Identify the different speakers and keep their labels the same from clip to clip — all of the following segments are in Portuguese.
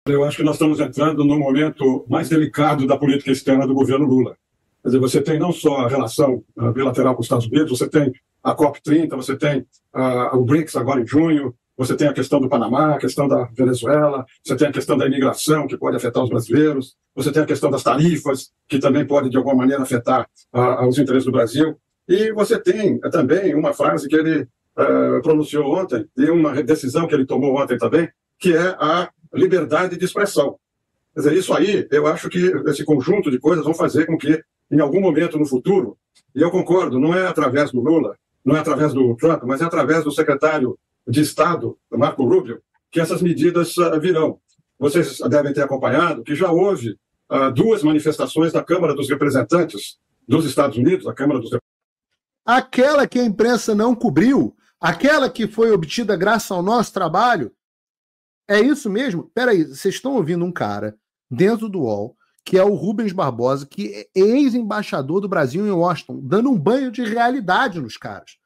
Speaker 1: Eu acho que nós estamos entrando no momento mais delicado da política externa do governo Lula. Quer dizer, você tem não só a relação bilateral com os Estados Unidos, você tem a COP30, você tem o BRICS agora em junho, você tem a questão do Panamá, a questão da Venezuela, você tem a questão da imigração, que pode afetar os brasileiros, você tem a questão das tarifas, que também pode, de alguma maneira, afetar os interesses do Brasil. E você tem também uma frase que ele pronunciou ontem, e uma decisão que ele tomou ontem também, que é a liberdade de expressão. Quer dizer, isso aí, eu acho que esse conjunto de coisas vão fazer com que, em algum momento no futuro, e eu concordo, não é através do Lula, não é através do Trump, mas é através do secretário de Estado, Marco Rubio, que essas medidas virão. Vocês devem ter acompanhado que já houve duas manifestações da Câmara dos Representantes dos Estados Unidos, a Câmara dos
Speaker 2: Aquela que a imprensa não cobriu, aquela que foi obtida graças ao nosso trabalho. É isso mesmo? Peraí, vocês estão ouvindo um cara dentro do UOL, que é o Rubens Barbosa, que é ex-embaixador do Brasil em Washington, dando um banho de realidade nos caras.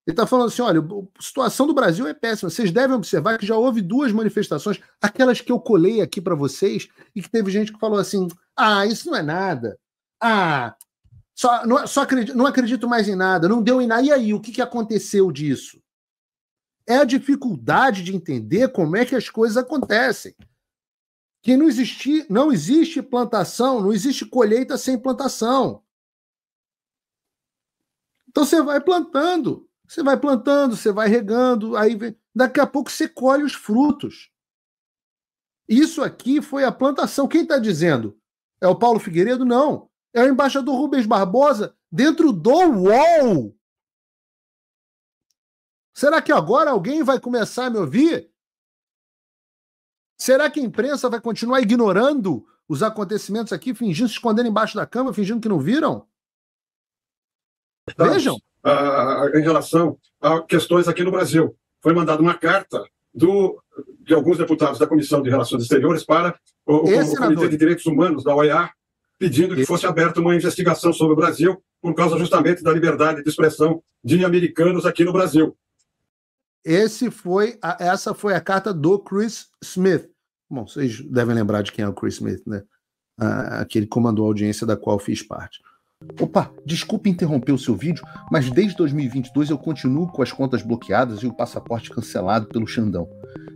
Speaker 2: Ele está falando assim, olha, a situação do Brasil é péssima. Vocês devem observar que já houve duas manifestações, aquelas que eu colei aqui para vocês, e que teve gente que falou assim, isso não é nada. Não acredito mais em nada, não deu em nada. E aí, o que aconteceu disso? É a dificuldade de entender como é que as coisas acontecem. Que não existe plantação, não existe colheita sem plantação. Então você vai plantando, você vai regando, aí daqui a pouco você colhe os frutos. Isso aqui foi a plantação. Quem está dizendo? É o Paulo Figueiredo? Não. É o embaixador Rubens Barbosa dentro do UOL. Será que agora alguém vai começar a me ouvir? Será que a imprensa vai continuar ignorando os acontecimentos aqui, fingindo, se escondendo embaixo da cama, fingindo que não viram? Vejam.
Speaker 1: Em relação a questões aqui no Brasil. Foi mandada uma carta de alguns deputados da Comissão de Relações Exteriores para o Comitê de Direitos Humanos da OEA, pedindo que fosse aberta uma investigação sobre o Brasil por causa justamente da liberdade de expressão de americanos aqui no Brasil.
Speaker 2: Essa foi a carta do Chris Smith. Bom, vocês devem lembrar de quem é o Chris Smith, né? Aquele que comandou a audiência da qual fiz parte. Opa, desculpe interromper o seu vídeo, mas desde 2022 eu continuo com as contas bloqueadas e o passaporte cancelado pelo Xandão.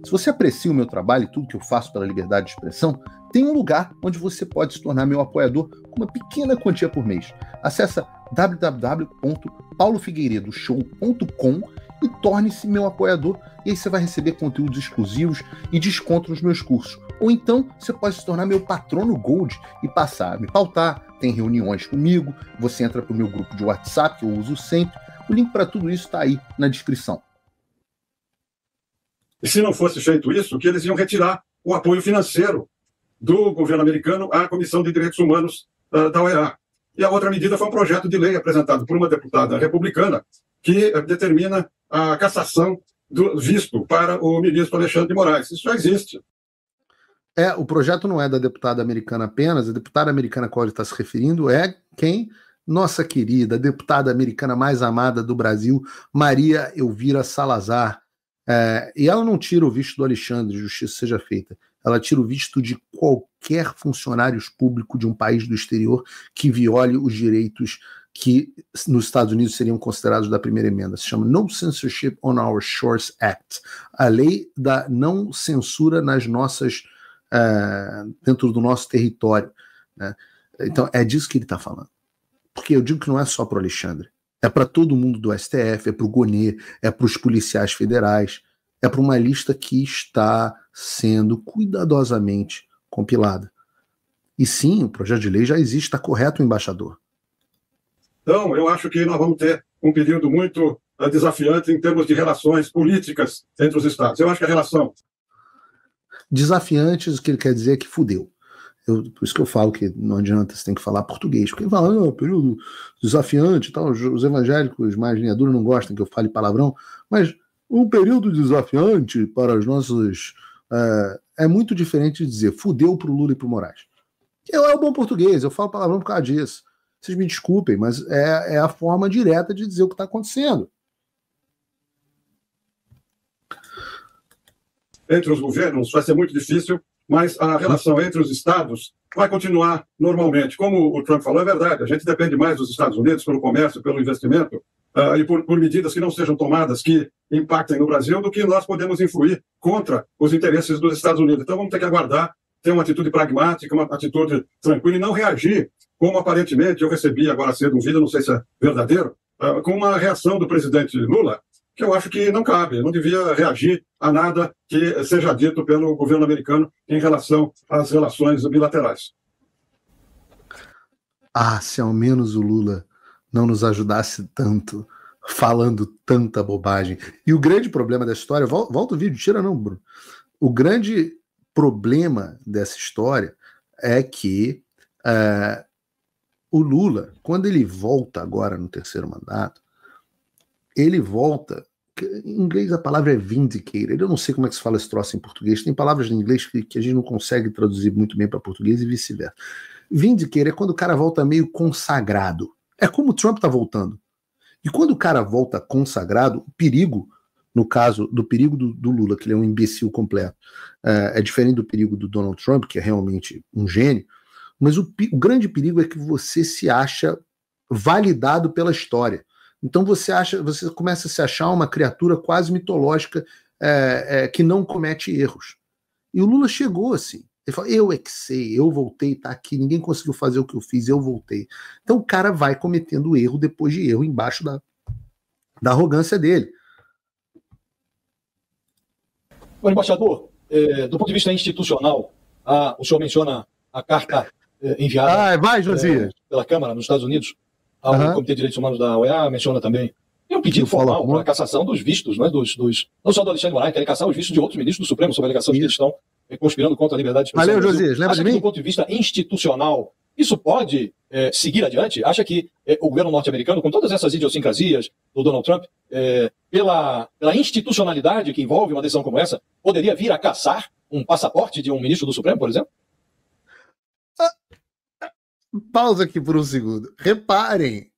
Speaker 2: Se você aprecia o meu trabalho e tudo que eu faço pela liberdade de expressão, tem um lugar onde você pode se tornar meu apoiador com uma pequena quantia por mês. Acesse www.paulofigueiredoshow.com e torne-se meu apoiador, e aí você vai receber conteúdos exclusivos e desconto nos meus cursos. Ou então você pode se tornar meu patrono Gold e passar a me pautar, tem reuniões comigo, você entra para o meu grupo de WhatsApp, que eu uso sempre. O link para tudo isso está aí na descrição.
Speaker 1: E se não fosse feito isso, que eles iam retirar o apoio financeiro do governo americano à Comissão de Direitos Humanos da OEA. E a outra medida foi um projeto de lei apresentado por uma deputada republicana que determina a cassação do visto para o ministro Alexandre de Moraes. Isso já existe.
Speaker 2: O projeto não é da deputada americana apenas, a deputada americana a qual ele está se referindo é quem? Nossa querida deputada americana mais amada do Brasil, Maria Elvira Salazar. E ela não tira o visto do Alexandre, justiça seja feita. Ela tira o visto de qualquer funcionário público de um país do exterior que viole os direitos que nos Estados Unidos seriam considerados da primeira emenda. Se chama No Censorship on Our Shores Act. A lei da não censura nas nossas dentro do nosso território, né? Então é disso que ele está falando. Porque eu digo que não é só para o Alexandre. É para todo mundo do STF, é para o Gonê, é para os policiais federais, é para uma lista que está sendo cuidadosamente compilada. E sim, o projeto de lei já existe, está correto, embaixador.
Speaker 1: Então, eu acho que nós vamos ter um período muito desafiante em termos de relações políticas entre os estados. Eu acho que a relação...
Speaker 2: Desafiantes, o que ele quer dizer é que fudeu. Por isso que eu falo que não adianta, você tem que falar português. Porque ele fala, período desafiante e tal, os evangélicos mais linha dura não gostam que eu fale palavrão, mas um período desafiante para os nossos... é muito diferente de dizer fudeu pro Lula e pro Moraes. É o bom português, eu falo palavrão por causa disso. Vocês me desculpem, mas é a forma direta de dizer o que está acontecendo.
Speaker 1: entre os governos vai ser muito difícil, mas a relação entre os estados vai continuar normalmente. Como o Trump falou, é verdade, a gente depende mais dos Estados Unidos pelo comércio, pelo investimento, e por medidas que não sejam tomadas que impactem no Brasil, do que nós podemos influir contra os interesses dos Estados Unidos. Então vamos ter que aguardar, ter uma atitude pragmática, uma atitude tranquila e não reagir, como aparentemente eu recebi agora cedo um vídeo, não sei se é verdadeiro, com uma reação do presidente Lula, que eu acho que não cabe, não devia reagir a nada que seja dito pelo governo americano em relação às relações bilaterais.
Speaker 2: Ah, se ao menos o Lula não nos ajudasse tanto, falando tanta bobagem. E o grande problema da história, volta o vídeo, tira não, Bruno. O grande problema dessa história é que o Lula, quando ele volta agora no terceiro mandato, ele volta, em inglês a palavra é vindicated, eu não sei como é que se fala esse troço em português, tem palavras em inglês que a gente não consegue traduzir muito bem para português e vice-versa. Vindicated é quando o cara volta meio consagrado. É como o Trump está voltando. E quando o cara volta consagrado, o perigo, no caso do perigo do Lula, que ele é um imbecil completo, é diferente do perigo do Donald Trump, que é realmente um gênio, mas o grande perigo é que você se acha validado pela história. Então você começa a se achar uma criatura quase mitológica que não comete erros. E o Lula chegou assim. Ele fala, eu é que sei, eu voltei, tá aqui, ninguém conseguiu fazer o que eu fiz, eu voltei. Então o cara vai cometendo erro depois de erro embaixo da arrogância dele.
Speaker 3: Bom, embaixador, do ponto de vista institucional, o senhor menciona a carta enviada pela Câmara nos Estados Unidos ao Comitê de Direitos Humanos da OEA, menciona também. Tem um pedido formal para a cassação dos vistos, né, não só do Alexandre Moraes, querem caçar os vistos de outros ministros do Supremo sob a alegação de que eles estão conspirando contra a liberdade de expressão.
Speaker 2: Valeu, Josias, lembra de mim?
Speaker 3: Do ponto de vista institucional, isso pode seguir adiante? Acha que o governo norte-americano, com todas essas idiosincrasias do Donald Trump, pela institucionalidade que envolve uma decisão como essa, poderia vir a caçar um passaporte de um ministro do Supremo, por exemplo?
Speaker 2: Pausa aqui por um segundo. Reparem,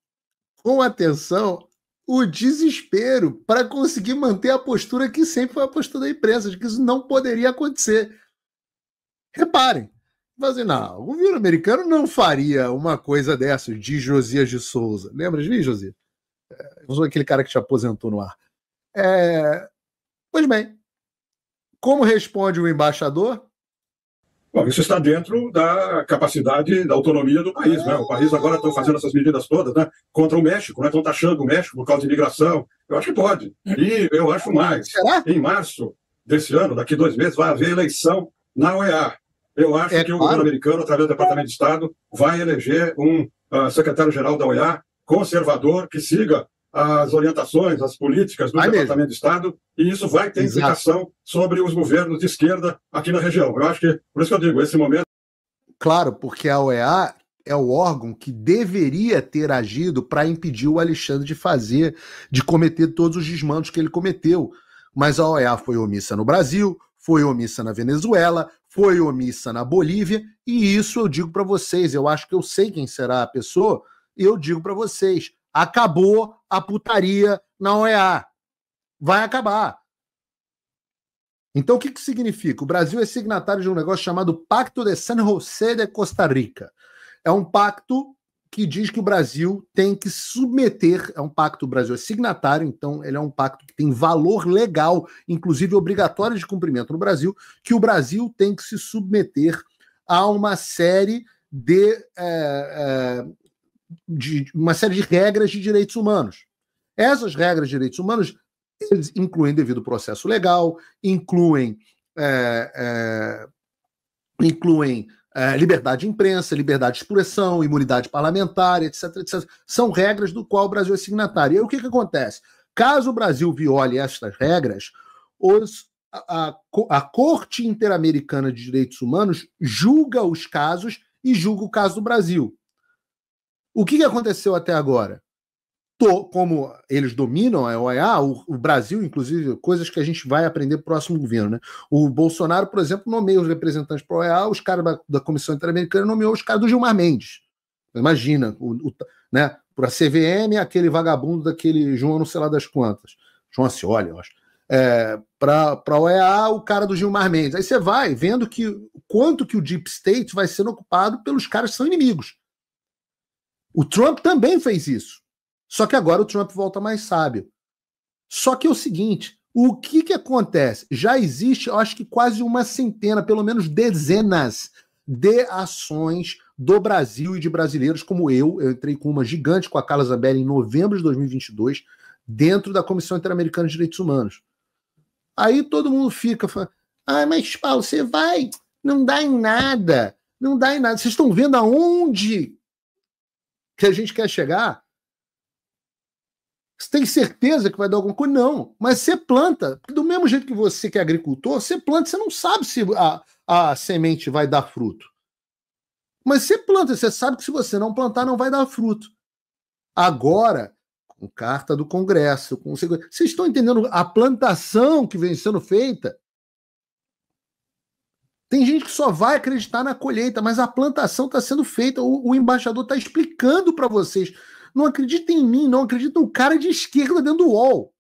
Speaker 2: com atenção, o desespero para conseguir manter a postura que sempre foi a postura da imprensa, de que isso não poderia acontecer. Reparem, mas não, o governo americano não faria uma coisa dessa, diz Josias de Souza. Lembra de mim, Josias? Eu sou aquele cara que te aposentou no ar. Pois bem, como responde o embaixador?
Speaker 1: Bom, isso está dentro da capacidade, da autonomia do país, né? O país agora está fazendo essas medidas todas, né? Contra o México, né? Estão taxando o México por causa de imigração. Eu acho que pode. E eu acho mais.
Speaker 2: Será?
Speaker 1: Em março desse ano, daqui 2 meses, vai haver eleição na OEA. Eu acho que o governo americano, através do Departamento de Estado, vai eleger um secretário-geral da OEA conservador que siga as orientações, as políticas do Departamento de Estado, e isso vai ter implicação sobre os governos de esquerda aqui na região. Eu acho que, por isso que eu digo, esse momento...
Speaker 2: Claro, porque a OEA é o órgão que deveria ter agido para impedir o Alexandre de cometer todos os desmandos que ele cometeu. Mas a OEA foi omissa no Brasil, foi omissa na Venezuela, foi omissa na Bolívia, e isso eu digo para vocês, eu acho que eu sei quem será a pessoa, e eu digo para vocês, acabou a putaria na OEA. Vai acabar. Então o que significa? O Brasil é signatário de um negócio chamado Pacto de San José de Costa Rica. É um pacto que diz que o Brasil tem que submeter, é um pacto, o Brasil é signatário, então ele é um pacto que tem valor legal, inclusive obrigatório de cumprimento no Brasil, que o Brasil tem que se submeter a uma série de regras de direitos humanos. Essas regras de direitos humanos eles incluem devido processo legal, incluem liberdade de imprensa, liberdade de expressão, imunidade parlamentar, etc, etc. São regras do qual o Brasil é signatário. E aí o que acontece? Caso o Brasil viole estas regras, a Corte Interamericana de Direitos Humanos julga os casos e julga o caso do Brasil. O que aconteceu até agora? Como eles dominam a OEA, o Brasil, inclusive, coisas que a gente vai aprender no próximo governo, né? O Bolsonaro, por exemplo, nomeia os representantes para a OEA, os caras da Comissão Interamericana nomeou os caras do Gilmar Mendes. Imagina, né? Para a CVM, aquele vagabundo daquele João não sei lá das quantas. João Ascioli, eu acho. para a OEA o cara do Gilmar Mendes. Aí você vai vendo quanto que o Deep State vai sendo ocupado pelos caras que são inimigos. O Trump também fez isso. Só que agora o Trump volta mais sábio. Só que é o seguinte, o que acontece? Já existe, eu acho que quase uma centena, pelo menos dezenas de ações do Brasil e de brasileiros como eu entrei com uma gigante com a Carla Zambelli em novembro de 2022, dentro da Comissão Interamericana de Direitos Humanos. Aí todo mundo fica falando, mas Paulo, você vai, não dá em nada, não dá em nada. Vocês estão vendo aonde que a gente quer chegar? Você tem certeza que vai dar alguma coisa? Não, mas você planta, do mesmo jeito que você que é agricultor, você planta, você não sabe se a semente vai dar fruto. Mas você planta, você sabe que se você não plantar, não vai dar fruto. Agora, com carta do Congresso, vocês estão entendendo a plantação que vem sendo feita? Tem gente que só vai acreditar na colheita, mas a plantação está sendo feita, o embaixador está explicando para vocês. Não acreditem em mim, não acreditem no cara de esquerda dentro do UOL.